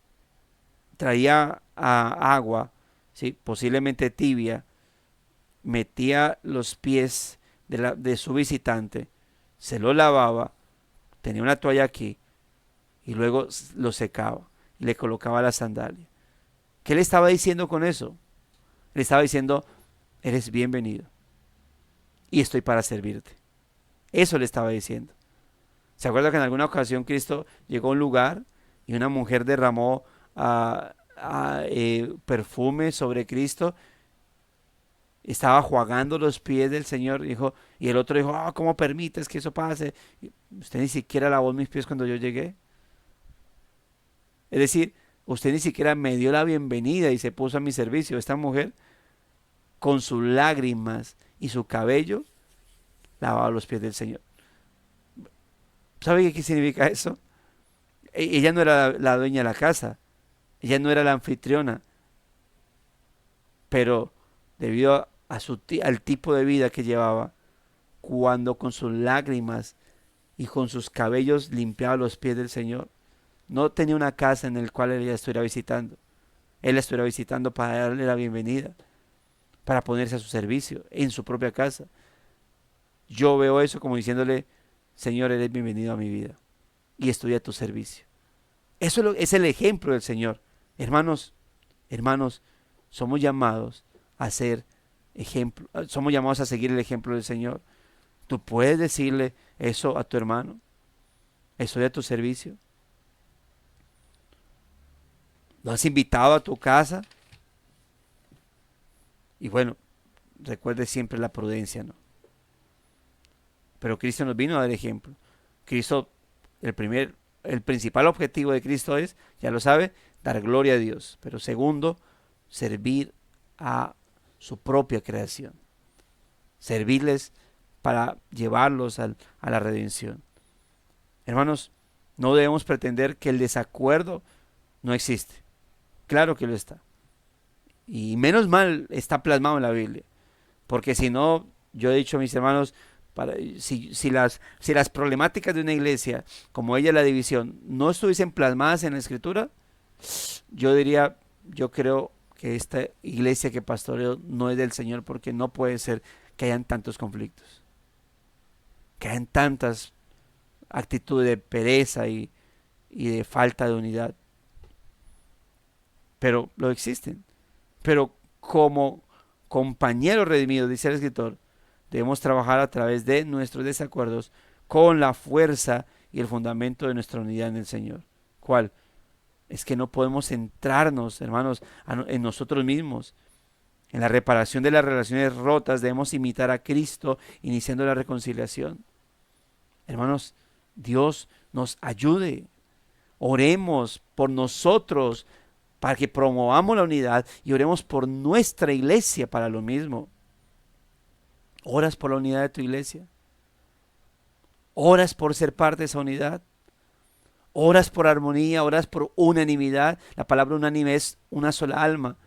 traía agua, ¿sí? Posiblemente tibia, metía los pies de su visitante, se lo lavaba, tenía una toalla aquí y luego lo secaba y le colocaba la sandalia. ¿Qué le estaba diciendo con eso? Le estaba diciendo, eres bienvenido y estoy para servirte. Eso le estaba diciendo. ¿Se acuerda que en alguna ocasión Cristo llegó a un lugar y una mujer derramó perfume sobre Cristo? Estaba jugando los pies del Señor, dijo, y el otro dijo, ¿cómo permites que eso pase? Usted ni siquiera lavó mis pies cuando yo llegué. Es decir, usted ni siquiera me dio la bienvenida y se puso a mi servicio. Esta mujer, con sus lágrimas y su cabello, lavaba los pies del Señor. ¿Sabe qué significa eso? Ella no era la dueña de la casa, ella no era la anfitriona, pero debido al tipo de vida que llevaba, cuando con sus lágrimas y con sus cabellos limpiaba los pies del Señor, no tenía una casa en la cual ella estuviera visitando. Él la estuviera visitando para darle la bienvenida, para ponerse a su servicio en su propia casa. Yo veo eso como diciéndole, Señor, eres bienvenido a mi vida y estoy a tu servicio. Eso es el ejemplo del Señor. Hermanos, somos llamados a ser ejemplo, somos llamados a seguir el ejemplo del Señor. Tú puedes decirle eso a tu hermano, estoy a tu servicio. ¿Lo has invitado a tu casa? Y bueno, recuerde siempre la prudencia, ¿no? Pero Cristo nos vino a dar ejemplo. Cristo, el principal objetivo de Cristo es, ya lo sabe, dar gloria a Dios. Pero segundo, servir a su propia creación. Servirles para llevarlos a la redención. Hermanos, no debemos pretender que el desacuerdo no existe. Claro que lo está. Y menos mal está plasmado en la Biblia. Porque si no, yo he dicho a mis hermanos, si las problemáticas de una iglesia, como ella la división, no estuviesen plasmadas en la Escritura, yo diría, yo creo que esta iglesia que pastoreo no es del Señor, porque no puede ser que hayan tantos conflictos, que hayan tantas actitudes de pereza y de falta de unidad. Pero lo existen. Pero como compañeros redimidos, dice el escritor, debemos trabajar a través de nuestros desacuerdos con la fuerza y el fundamento de nuestra unidad en el Señor. ¿Cuál? Es que no podemos centrarnos, hermanos, en nosotros mismos. En la reparación de las relaciones rotas debemos imitar a Cristo iniciando la reconciliación. Hermanos, Dios nos ayude. Oremos por nosotros para que promovamos la unidad y oremos por nuestra iglesia para lo mismo. ¿Oras por la unidad de tu iglesia? ¿Oras por ser parte de esa unidad? ¿Oras por armonía? ¿Oras por unanimidad? La palabra unánime es una sola alma.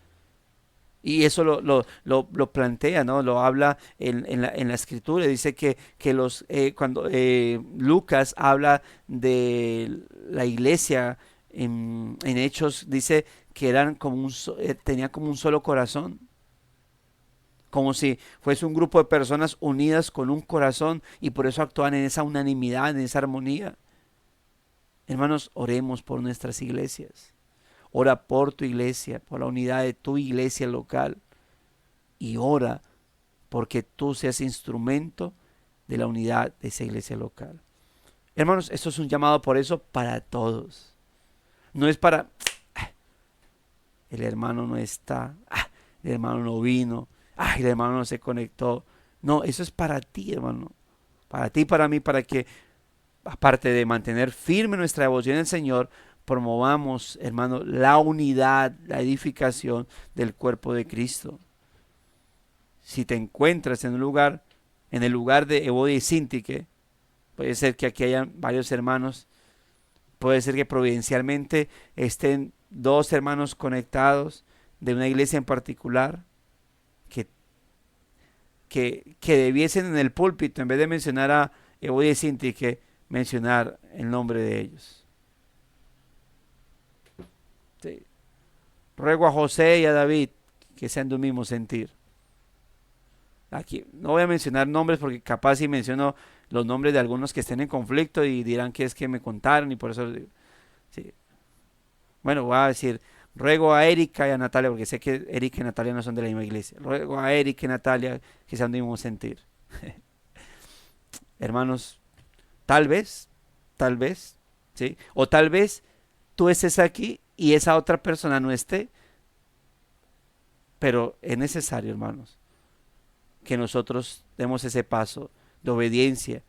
Y eso lo plantea, ¿no? Lo habla en la escritura. Dice que cuando Lucas habla de la iglesia en Hechos, dice que eran tenían como un solo corazón. Como si fuese un grupo de personas unidas con un corazón y por eso actúan en esa unanimidad, en esa armonía. Hermanos, oremos por nuestras iglesias. Ora por tu iglesia, por la unidad de tu iglesia local. Y ora porque tú seas instrumento de la unidad de esa iglesia local. Hermanos, esto es un llamado por eso para todos. No es para, el hermano no está, el hermano no vino, el hermano no se conectó. No, eso es para ti, hermano. Para ti, para mí, para que, aparte de mantener firme nuestra devoción al Señor, promovamos, hermano, la unidad, la edificación del cuerpo de Cristo. Si te encuentras en un lugar, en el lugar de Evodia y Sintique, puede ser que aquí hayan varios hermanos, puede ser que providencialmente estén dos hermanos conectados de una iglesia en particular, que, que debiesen en el púlpito, en vez de mencionar a Evodia y Sintique, mencionar el nombre de ellos. Sí. Ruego a José y a David que sean de un mismo sentir. Aquí no voy a mencionar nombres porque capaz si menciono los nombres de algunos que estén en conflicto y dirán que es que me contaron y por eso sí. Bueno, voy a decir, ruego a Erika y a Natalia, porque sé que Erika y Natalia no son de la misma iglesia. Ruego a Erika y Natalia que sean del mismo sentir. Hermanos, tal vez, ¿sí? O tal vez tú estés aquí y esa otra persona no esté, pero es necesario, hermanos, que nosotros demos ese paso de obediencia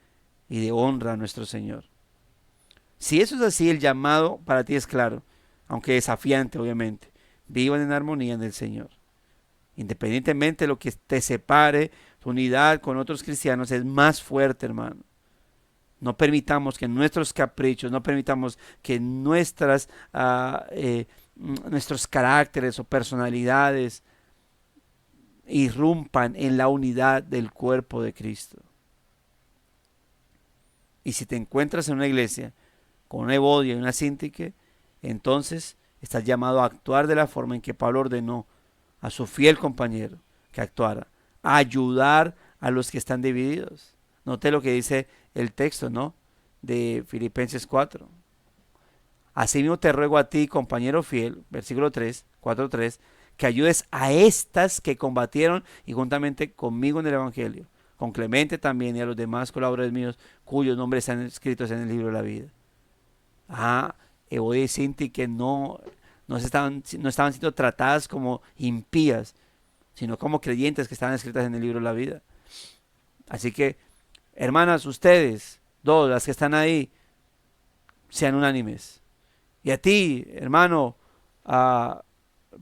y de honra a nuestro Señor. Si eso es así, el llamado para ti es claro, aunque desafiante, obviamente. Vivan en armonía en el Señor. Independientemente de lo que te separe, tu unidad con otros cristianos es más fuerte, hermano. No permitamos que nuestros caprichos, no permitamos que nuestros caracteres o personalidades irrumpan en la unidad del cuerpo de Cristo. Y si te encuentras en una iglesia con una Evodia y una Sintique, entonces estás llamado a actuar de la forma en que Pablo ordenó a su fiel compañero que actuara, a ayudar a los que están divididos. Note lo que dice el texto, ¿no? De Filipenses 4. Asimismo te ruego a ti, compañero fiel, versículo 3, 4:3, que ayudes a estas que combatieron y juntamente conmigo en el Evangelio, con Clemente también y a los demás colaboradores míos, cuyos nombres están escritos en el libro de la vida. Evodia y Sintique no estaban siendo tratadas como impías, sino como creyentes que están escritas en el libro de la vida. Así que, hermanas, ustedes, dos, las que están ahí, sean unánimes. Y a ti, hermano, a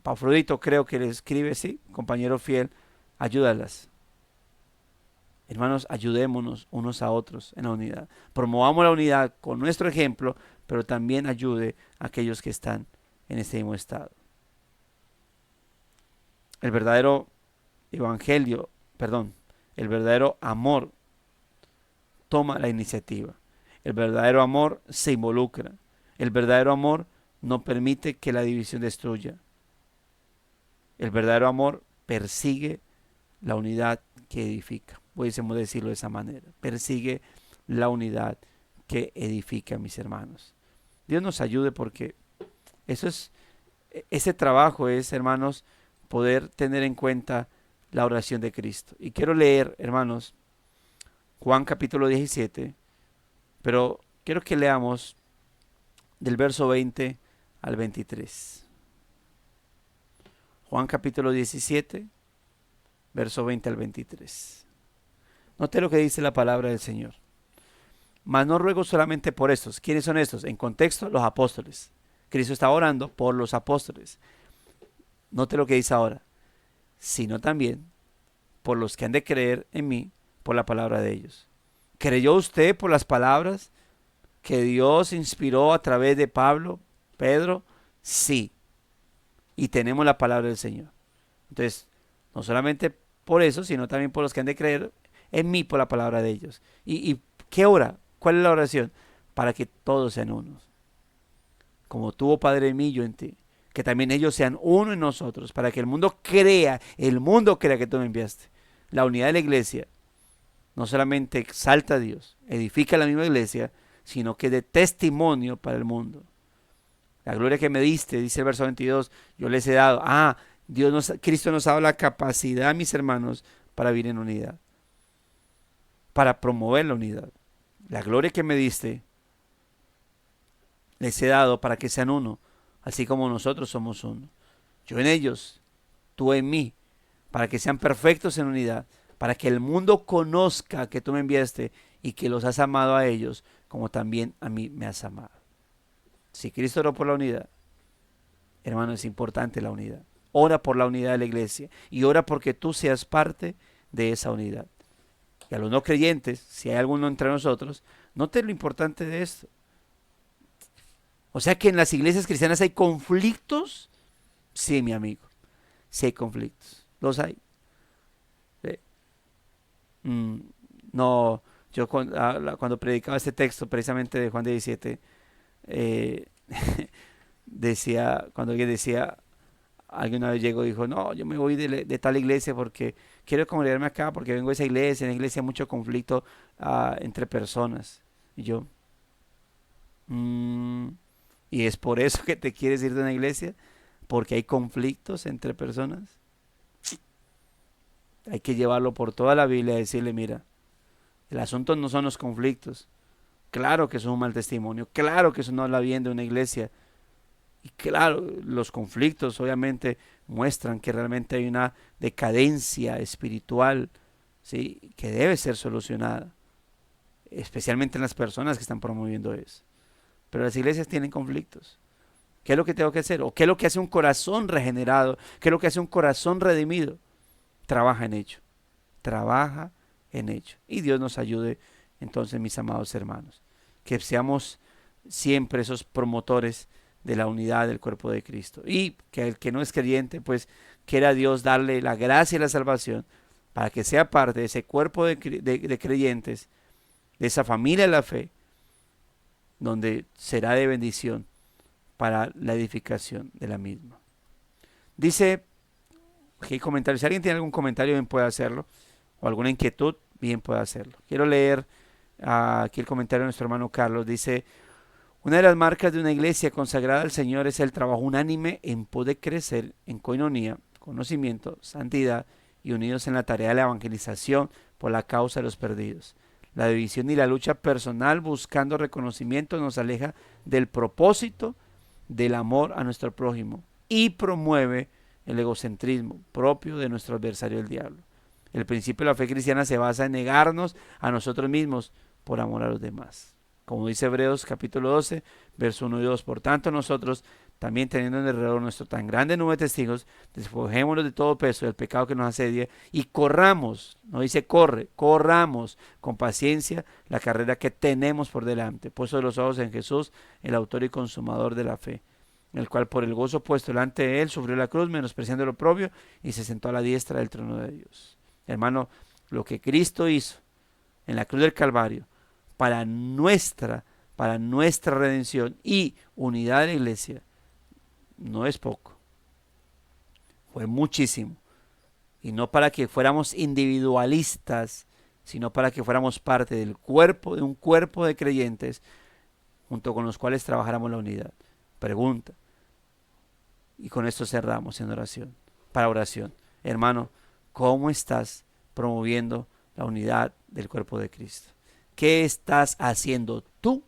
Pafrodito, creo que le escribe, sí, compañero fiel, ayúdalas. Hermanos, ayudémonos unos a otros en la unidad. Promovamos la unidad con nuestro ejemplo, pero también ayude a aquellos que están en este mismo estado. El verdadero evangelio, perdón, el verdadero amor toma la iniciativa. El verdadero amor se involucra. El verdadero amor no permite que la división destruya. El verdadero amor persigue la unidad que edifica. Pudiésemos decirlo de esa manera. Persigue la unidad que edifica, mis hermanos. Dios nos ayude porque ese trabajo es, hermanos, poder tener en cuenta la oración de Cristo. Y quiero leer, hermanos, Juan capítulo 17, pero quiero que leamos del verso 20 al 23. Juan capítulo 17, verso 20 al 23. Note lo que dice la palabra del Señor. Mas no ruego solamente por estos. ¿Quiénes son estos? En contexto, los apóstoles. Cristo está orando por los apóstoles. Note lo que dice ahora. Sino también por los que han de creer en mí por la palabra de ellos. ¿Creyó usted por las palabras que Dios inspiró a través de Pablo, Pedro? Sí. Y tenemos la palabra del Señor. Entonces, no solamente por eso, sino también por los que han de creer en mí por la palabra de ellos. ¿Y qué ora? ¿Cuál es la oración? Para que todos sean unos. Como tú, oh Padre, en mí, yo en ti. Que también ellos sean uno en nosotros, para que el mundo crea que tú me enviaste. La unidad de la iglesia no solamente exalta a Dios, edifica la misma iglesia, sino que es de testimonio para el mundo. La gloria que me diste, dice el verso 22, yo les he dado. Cristo nos ha dado la capacidad, mis hermanos, para vivir en unidad, para promover la unidad. La gloria que me diste, les he dado para que sean uno, así como nosotros somos uno. Yo en ellos, tú en mí, para que sean perfectos en unidad, para que el mundo conozca que tú me enviaste y que los has amado a ellos, como también a mí me has amado. Si Cristo oró por la unidad, hermano, es importante la unidad. Ora por la unidad de la iglesia y ora porque tú seas parte de esa unidad. Y a los no creyentes, si hay alguno entre nosotros, note lo importante de esto. O sea que en las iglesias cristianas hay conflictos. Sí, mi amigo, sí hay conflictos. Los hay. Sí. No, yo cuando predicaba este texto precisamente de Juan 17, eh, decía, cuando alguien decía, alguien una vez llegó y dijo, no, yo me voy de tal iglesia porque quiero congregarme acá porque vengo de esa iglesia, en la iglesia hay mucho conflicto entre personas. Y yo, ¿y es por eso que te quieres ir de una iglesia? ¿Porque hay conflictos entre personas? Hay que llevarlo por toda la Biblia y decirle, mira, el asunto no son los conflictos. Claro que eso es un mal testimonio, claro que eso no habla bien de una iglesia. Y claro, los conflictos obviamente muestran que realmente hay una decadencia espiritual, ¿sí?, que debe ser solucionada, especialmente en las personas que están promoviendo eso. Pero las iglesias tienen conflictos. ¿Qué es lo que tengo que hacer? ¿O qué es lo que hace un corazón regenerado? ¿Qué es lo que hace un corazón redimido? Trabaja en ello. Trabaja en ello. Y Dios nos ayude entonces, mis amados hermanos, que seamos siempre esos promotores de la unidad del cuerpo de Cristo. Y que el que no es creyente, pues quiera Dios darle la gracia y la salvación para que sea parte de ese cuerpo de creyentes, de esa familia de la fe, donde será de bendición para la edificación de la misma. Dice, ¿qué comentario? Si alguien tiene algún comentario, bien puede hacerlo, o alguna inquietud, bien puede hacerlo. Quiero leer aquí el comentario de nuestro hermano Carlos. Dice, una de las marcas de una iglesia consagrada al Señor es el trabajo unánime en poder crecer en coinonía, conocimiento, santidad y unidos en la tarea de la evangelización por la causa de los perdidos. La división y la lucha personal buscando reconocimiento nos aleja del propósito del amor a nuestro prójimo y promueve el egocentrismo propio de nuestro adversario el diablo. El principio de la fe cristiana se basa en negarnos a nosotros mismos por amor a los demás. Como dice Hebreos capítulo 12, verso 1 y 2. Por tanto nosotros, también teniendo en alrededor nuestro tan grande número de testigos, despojémonos de todo peso del pecado que nos asedia y corramos, no dice corre, corramos con paciencia la carrera que tenemos por delante, puesto los ojos en Jesús, el autor y consumador de la fe, el cual por el gozo puesto delante de él sufrió la cruz, menospreciando lo propio, y se sentó a la diestra del trono de Dios. Hermano, lo que Cristo hizo en la cruz del Calvario para nuestra redención y unidad de la iglesia no es poco, fue muchísimo, y no para que fuéramos individualistas, sino para que fuéramos parte del cuerpo, de un cuerpo de creyentes junto con los cuales trabajáramos la unidad. Pregunta, y con esto cerramos en oración, para oración. Hermano, ¿cómo estás promoviendo la unidad del cuerpo de Cristo? ¿Qué estás haciendo tú?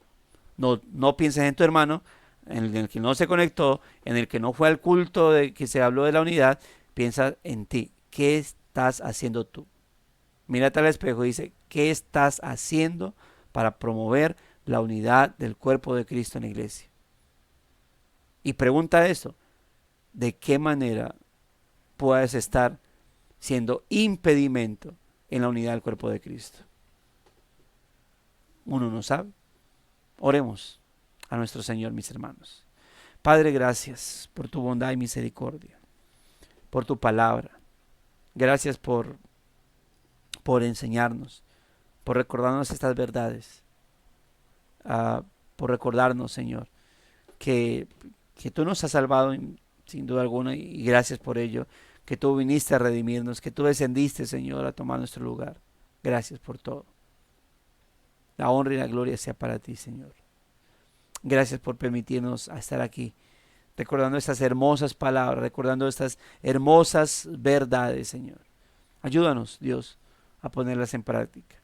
No pienses en tu hermano, en el que no se conectó, en el que no fue al culto de que se habló de la unidad. Piensa en ti. ¿Qué estás haciendo tú? Mírate al espejo y dice, ¿qué estás haciendo para promover la unidad del cuerpo de Cristo en la iglesia? Y pregunta esto, ¿de qué manera puedes estar siendo impedimento en la unidad del cuerpo de Cristo? Uno no sabe. Oremos a nuestro Señor, mis hermanos. Padre, gracias por tu bondad y misericordia, por tu palabra. Gracias por enseñarnos, por recordarnos estas verdades, por recordarnos, Señor, que tú nos has salvado sin duda alguna, y gracias por ello, que tú viniste a redimirnos, que tú descendiste, Señor, a tomar nuestro lugar. Gracias por todo. La honra y la gloria sea para ti, Señor. Gracias por permitirnos estar aquí, recordando estas hermosas palabras, recordando estas hermosas verdades, Señor. Ayúdanos, Dios, a ponerlas en práctica.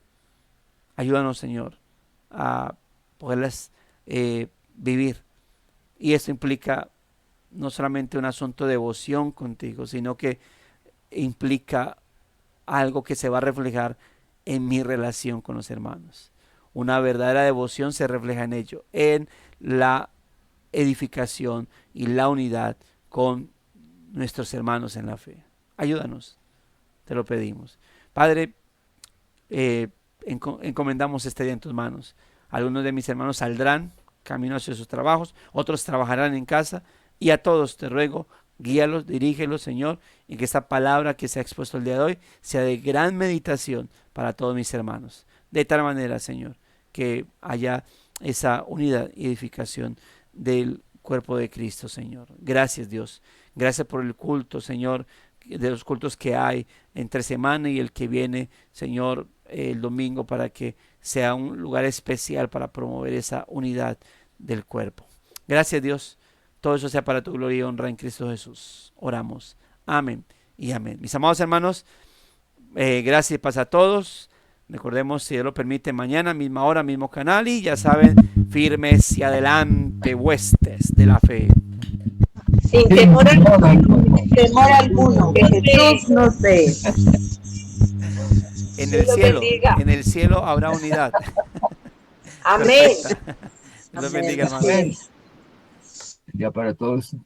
Ayúdanos, Señor, a poderlas vivir. Y esto implica no solamente un asunto de devoción contigo, sino que implica algo que se va a reflejar en mi relación con los hermanos. Una verdadera devoción se refleja en ello, en la edificación y la unidad con nuestros hermanos en la fe. Ayúdanos, te lo pedimos. Padre, encomendamos este día en tus manos. Algunos de mis hermanos saldrán camino hacia sus trabajos, otros trabajarán en casa, y a todos te ruego, guíalos, dirígelos, Señor, y que esta palabra que se ha expuesto el día de hoy sea de gran meditación para todos mis hermanos. De tal manera, Señor, que haya esa unidad y edificación del cuerpo de Cristo, Señor. Gracias, Dios. Gracias por el culto, Señor, de los cultos que hay entre semana y el que viene, Señor, el domingo, para que sea un lugar especial para promover esa unidad del cuerpo. Gracias, Dios. Todo eso sea para tu gloria y honra en Cristo Jesús. Oramos. Amén y amén. Mis amados hermanos, gracias y paz a todos. Recordemos, si Dios lo permite, mañana, misma hora, mismo canal, y ya saben, firmes y adelante, huestes de la fe. Sin temor alguno, que Jesús nos dé. En el cielo habrá unidad. Amén. Dios bendiga, hermanos. Ya para todos.